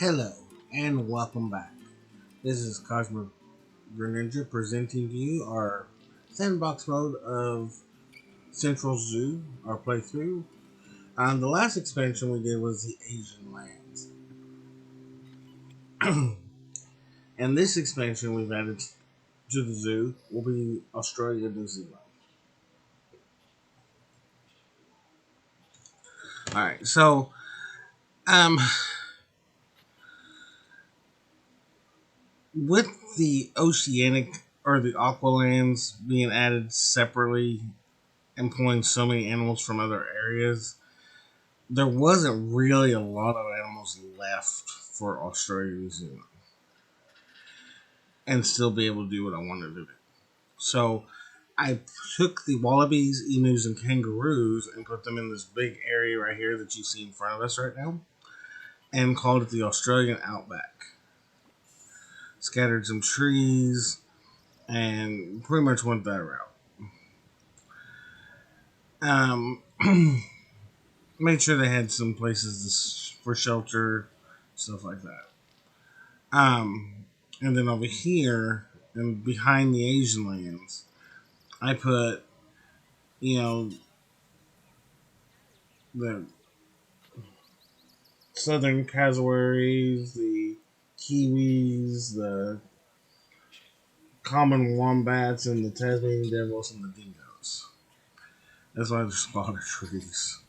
Hello and welcome back. This is Cosmic Greninja presenting to you our sandbox mode of Central Zoo, our playthrough. The last expansion we did was the Asian lands. And this expansion we've added to the zoo will be Australia and New Zealand. Alright, so um, with the oceanic or the aqualands being added separately and pulling so many animals from other areas, there wasn't really a lot of animals left for Australia and New Zealand and still be able to do what I wanted to do. So I took the wallabies, emus, and kangaroos and put them in this big area right here that you see in front of us right now and called it the Australian Outback. Scattered some trees and pretty much went that route. Um, made sure they had some places for shelter, stuff like that. And then over here and behind the Asian lands, I put, you know, the southern cassowaries, the kiwis, the common wombats, and the Tasmanian devils and the dingoes. That's why they're spotted trees.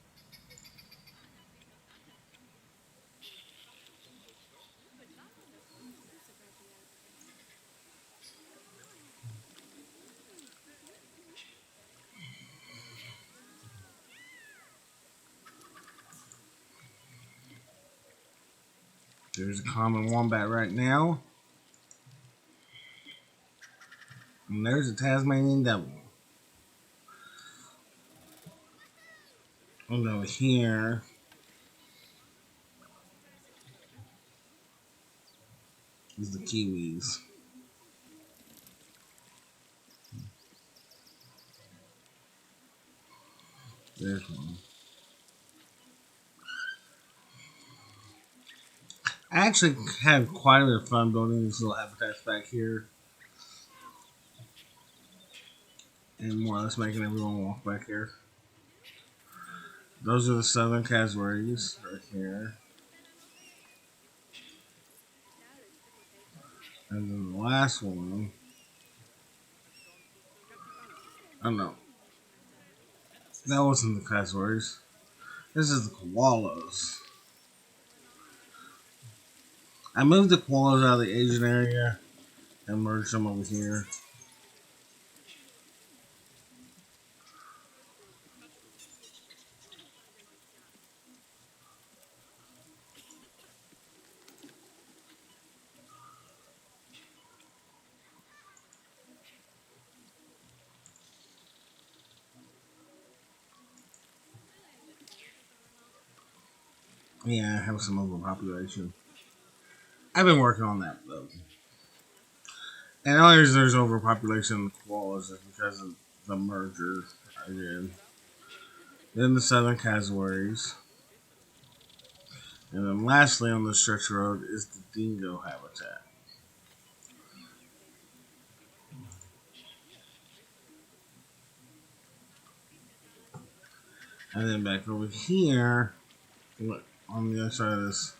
There's a common wombat right now, and there's a Tasmanian devil. And over here is the kiwis. There's one. I actually had quite a bit of fun building these little habitats back here and more or less making everyone walk back here. Those are the southern cassowaries right here. And then the last one, I don't know, that wasn't the cassowaries. This is the koalas. I moved the koalas out of the Asian area and merged them over here. Yeah, I have some overpopulation. I've been working on that though. And the only reason there's overpopulation in the koalas is because of the merger I did. Then the southern cassowaries. And then lastly on this stretch road is the dingo habitat. And then back over here, look, on the other side of this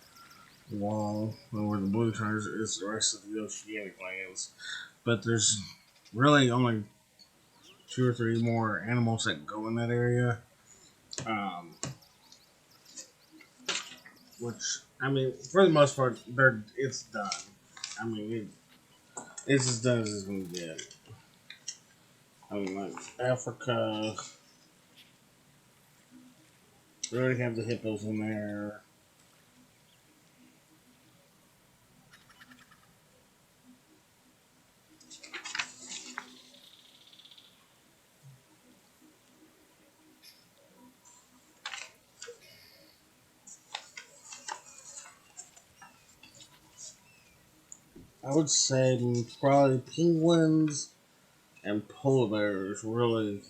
wall, where the blue turns, is the rest of the oceanic lands. But there's really only two or three more animals that go in that area. Um, which, I mean, for the most part, it's done. I mean, it's as done as it's going to get. I mean, like Africa, we already have the hippos in there. I would say probably penguins and polar bears really.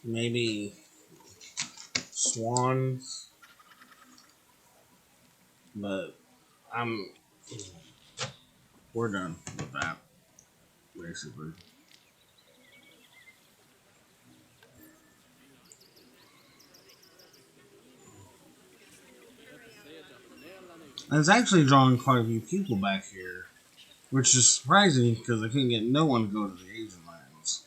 maybe swans, but I'm we're done with that basically. And it's actually drawing quite a few people back here, which is surprising because I couldn't get no one to go to the Asian lands.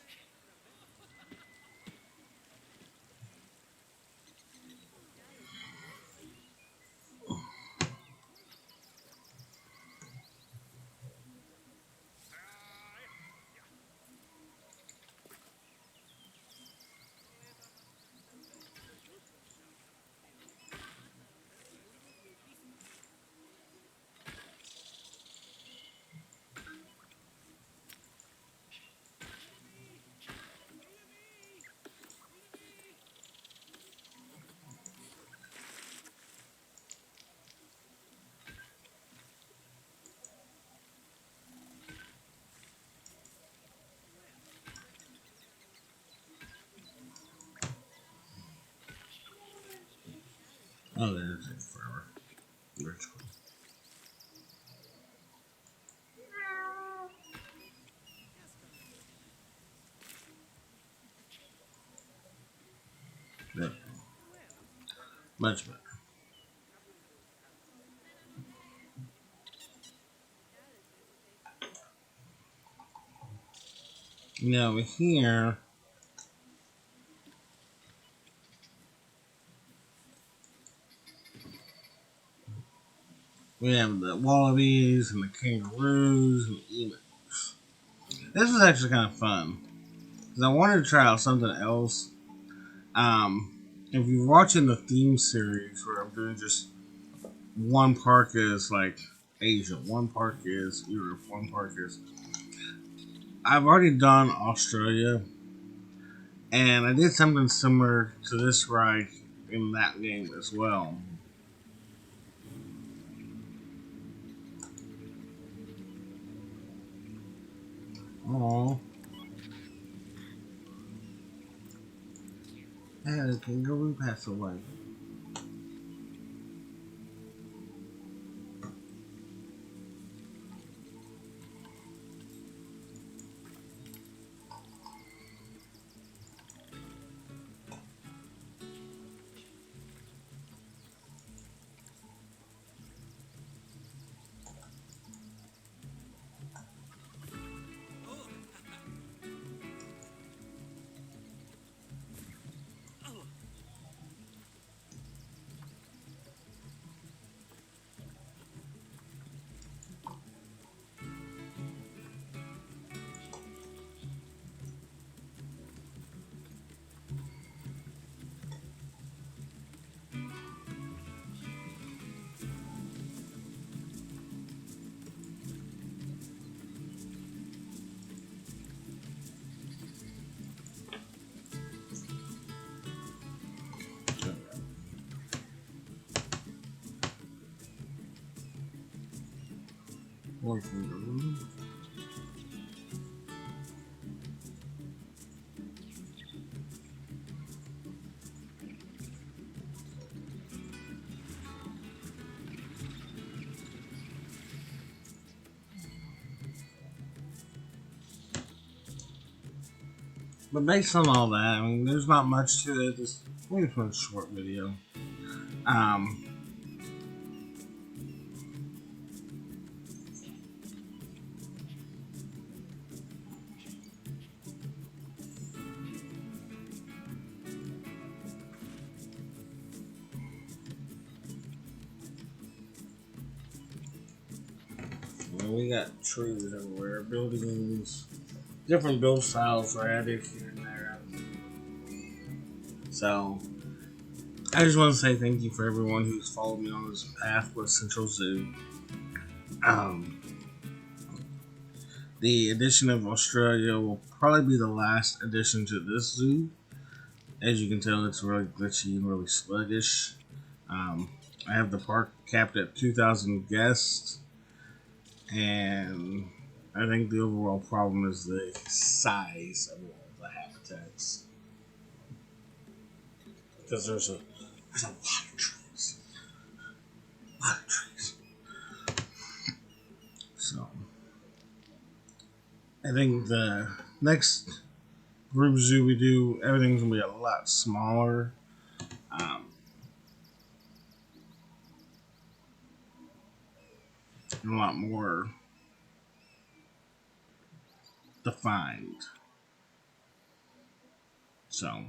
Oh, there's it forever. There's cool. Yep. Much better. Now here we have the wallabies and the kangaroos and the emus. This was actually kind of fun because I wanted to try out something else. If you're watching the theme series where I'm doing just one park is like Asia, one park is Europe, one park is. I've already done Australia, and I did something similar to this ride in that game as well. Oh, I had a kangaroo pass away. One kangaroo. But based on all that, I mean, there's not much to it. This is a short video. Um, we got trees everywhere, buildings, different build styles are added here and there. So, I just want to say thank you for everyone who's followed me on this path with Central Zoo. Um, the addition of Australia will probably be the last addition to this zoo. As you can tell, it's really glitchy and really sluggish. Um, I have the park capped at 2,000 guests, and I think the overall problem is the size of all the habitats. because there's a lot of trees, a lot of trees. So I think the next group zoo we do, everything's gonna be a lot smaller, um, and a lot more defined. So,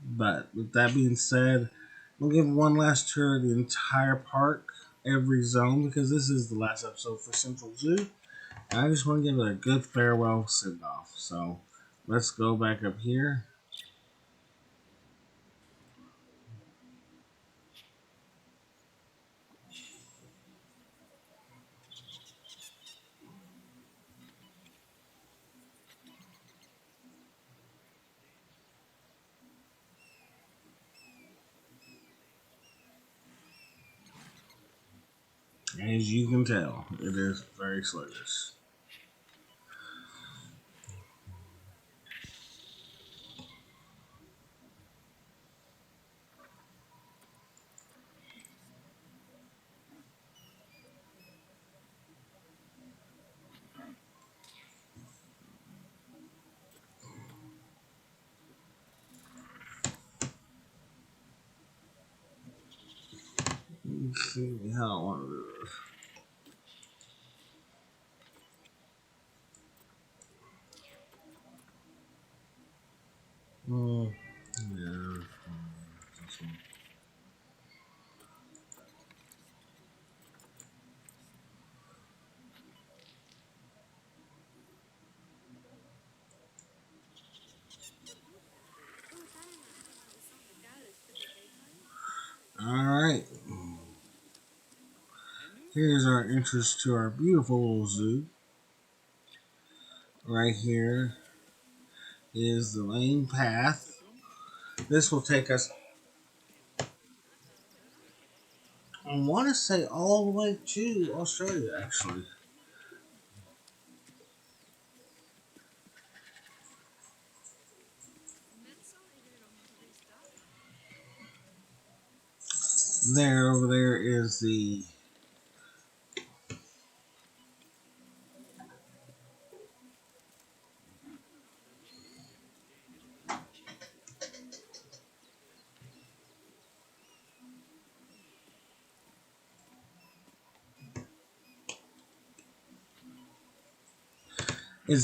but with that being said, we'll give one last tour of the entire park, every zone, because this is the last episode for Central Zoo. And I just want to give it a good farewell send off. So let's go back up here. As you can tell, it is very sluggish. Let's see how I want to do this. Mm, yeah, this one. All right. Here's our entrance to our beautiful little zoo. Right here is the main path. This will take us, I want to say, all the way to Australia, actually. There, over there is the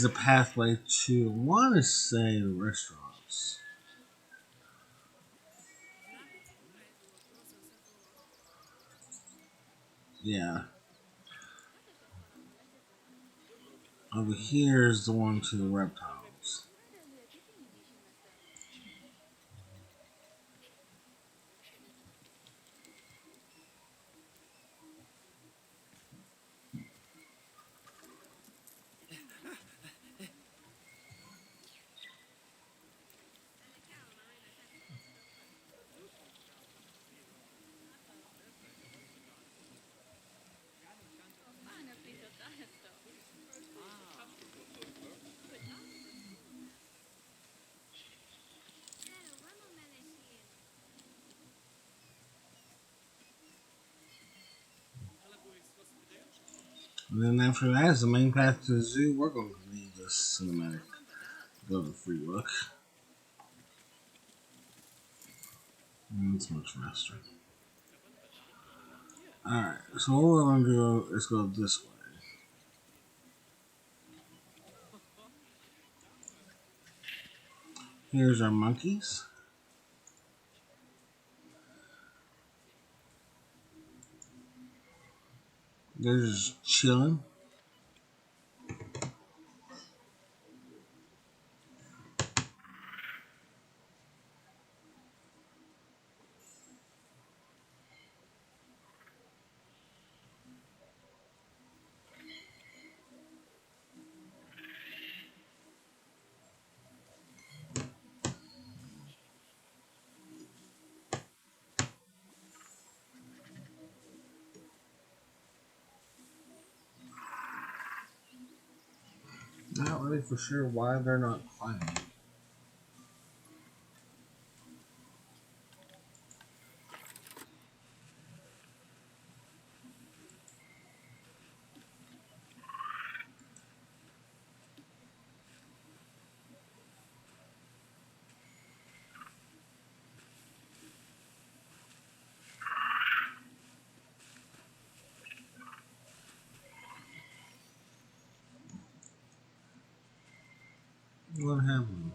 pathway to, I want to say, the restaurants. Yeah. Over here is the one to the reptiles. And then after that is the main path to the zoo. We're going to leave this cinematic. Go to free look. And it's much faster. Alright, so what we're going to do is go this way. Here's our monkeys. They're just chilling. Not really for sure why they're not climbing. What happened?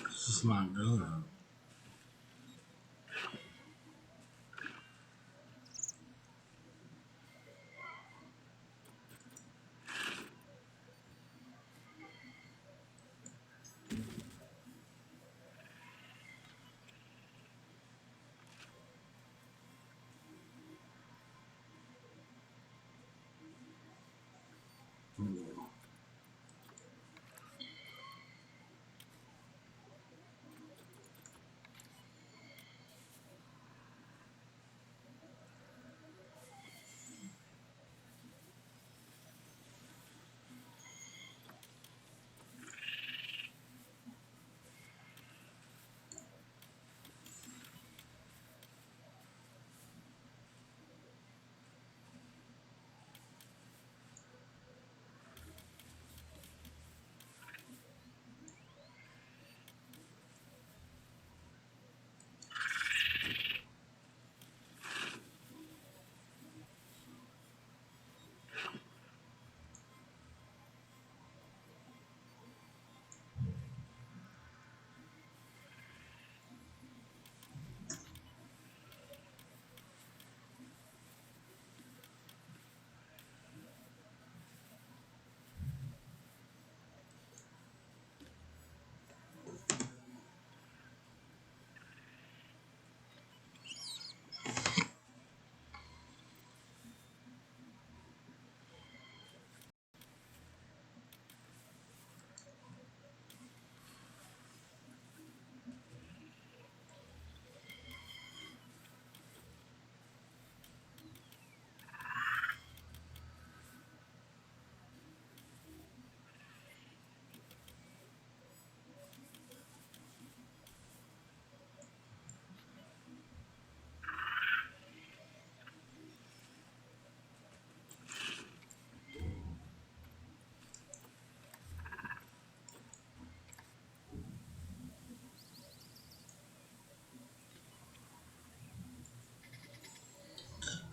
It's just not good.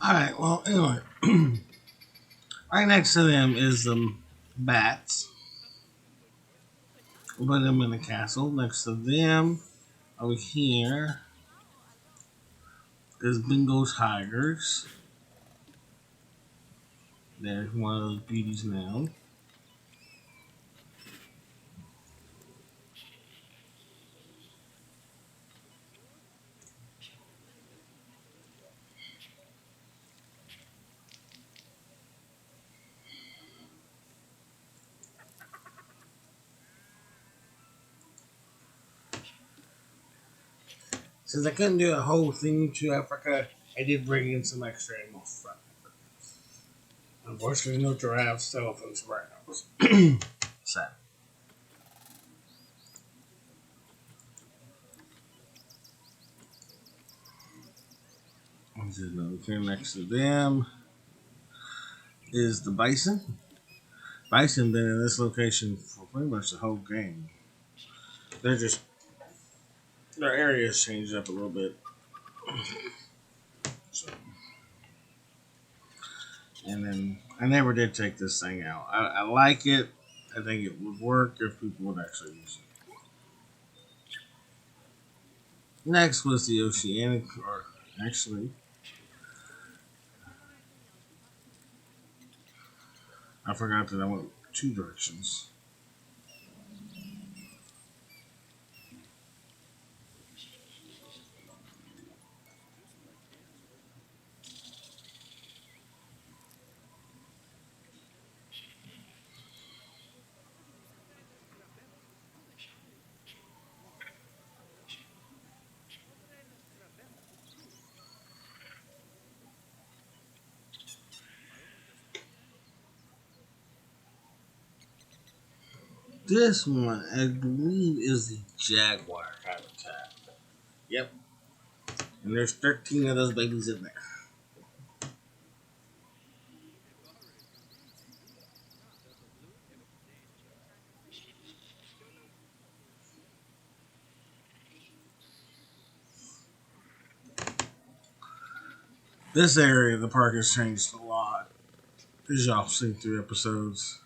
Alright, well, anyway, right next to them is the bats. We'll put them in the castle. Next to them, over here, is Bengal tigers. There's one of those beauties now. Since I couldn't do a whole thing to Africa, I did bring in some extra animals from Africa. Unfortunately, no giraffes, elephants, rhinos. Sad. Okay, next to them is the bison. Bison been in this location for pretty much the whole game. They're just their area's changed up a little bit. So, and then I never did take this thing out. I like it. I think it would work if people would actually use it. Next was the oceanic, or actually, I forgot that I went two directions. This one, I believe, is the jaguar habitat. Yep, and there's 13 of those babies in there. This area of the park has changed a lot, as y'all seen through episodes.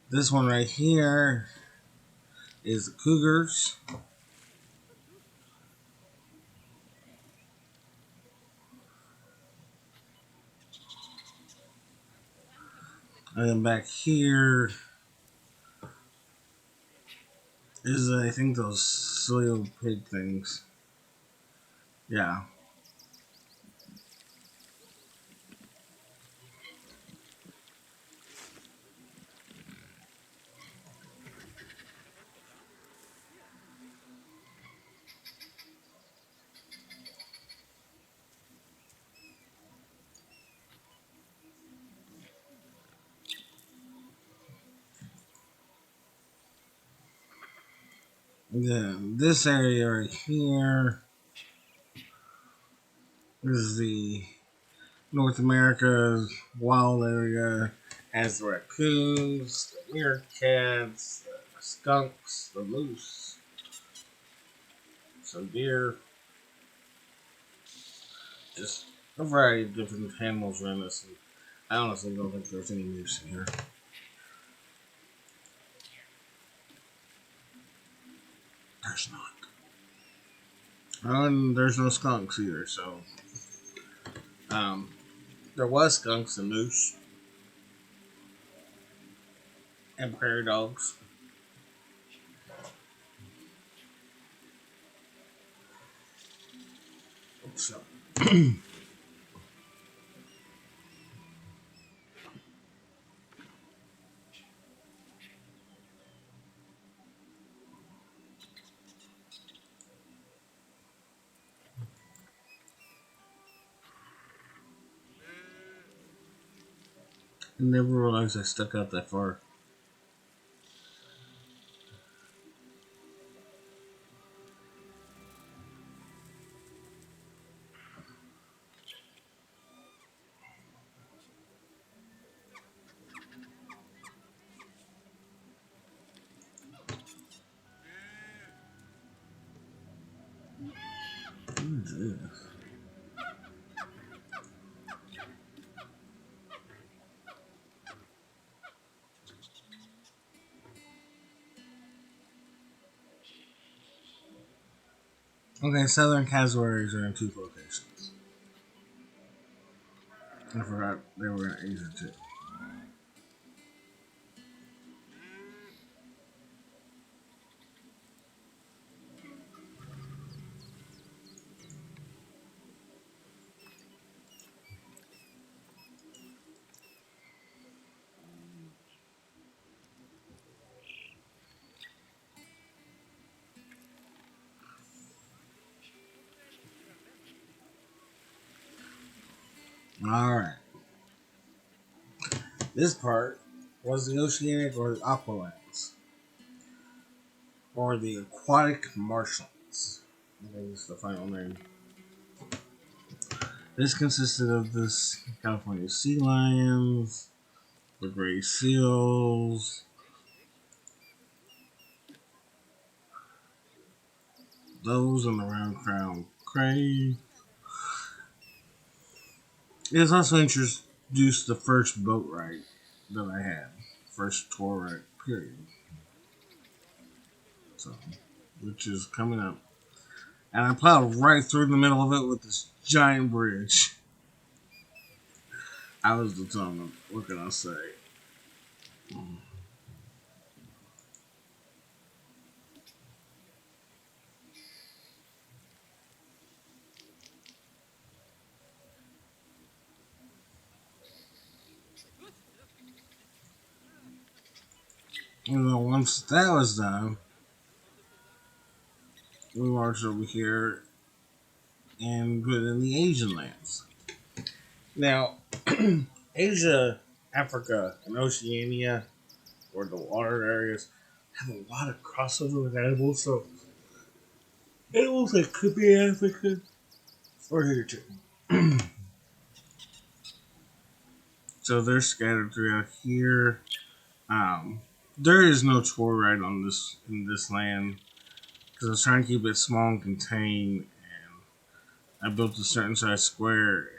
This one right here is the cougars. And then back here is, I think, those silly little pig things. Yeah. And then this area right here is the North America wild area. Has the raccoons, the meerkats, the skunks, the moose, some deer, just a variety of different animals around this. And I honestly don't think there's any moose in here. There's not. And there's no skunks either, so um, there was skunks and moose and prairie dogs. So I never realized I stuck out that far. What is this? Okay, southern cassowaries are in two locations. I forgot they were in Asia too. Alright. This part was the oceanic or the aqualands, or the aquatic marshlands. I think it's the final name. This consisted of the California sea lions, the gray seals, those in the round crown crane. It has also introduced the first boat ride that I had, first tour ride period. So, which is coming up, and I plowed right through the middle of it with this giant bridge. I was determined. What can I say? Once that was done, we marched over here and put in the Asian lands. Now, Asia, Africa, and Oceania, or the water areas, have a lot of crossover with animals. So animals that could be African or here too. So they're scattered throughout here. Um, there is no tour ride on this in this land because I was trying to keep it small and contained. And I built a certain size square,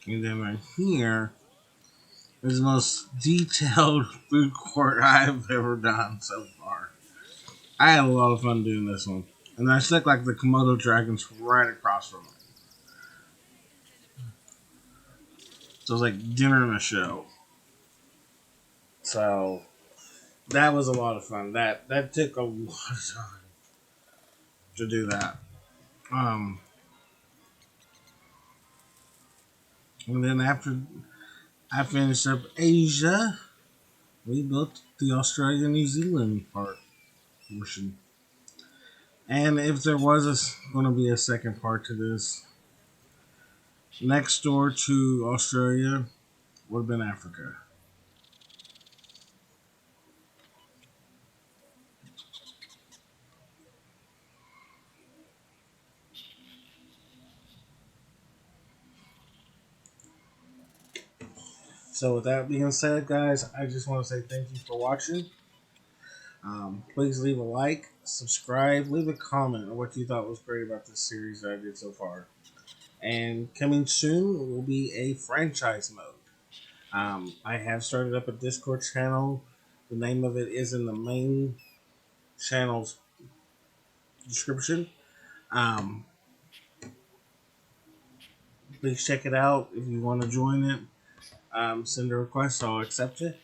and then right here is the most detailed food court I've ever done so far. I had a lot of fun doing this one, and I stuck like the Komodo dragons right across from it. So it was like dinner and a show. So that was a lot of fun. That took a lot of time to do that. Um, and then after I finished up Asia, we built the Australia New Zealand portion. And if there was going to be a second part to this, next door to Australia would have been Africa. So with that being said, guys, I just want to say thank you for watching. Please leave a like, subscribe, leave a comment on what you thought was great about this series that I did so far. And coming soon will be a franchise mode. I have started up a Discord channel. The name of it is in the main channel's description. Um, please check it out if you want to join it. Send a request, I'll accept it.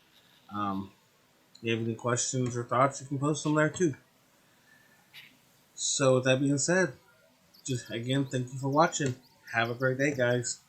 If you have any questions or thoughts, you can post them there too. So, with that being said, just again, thank you for watching. Have a great day, guys.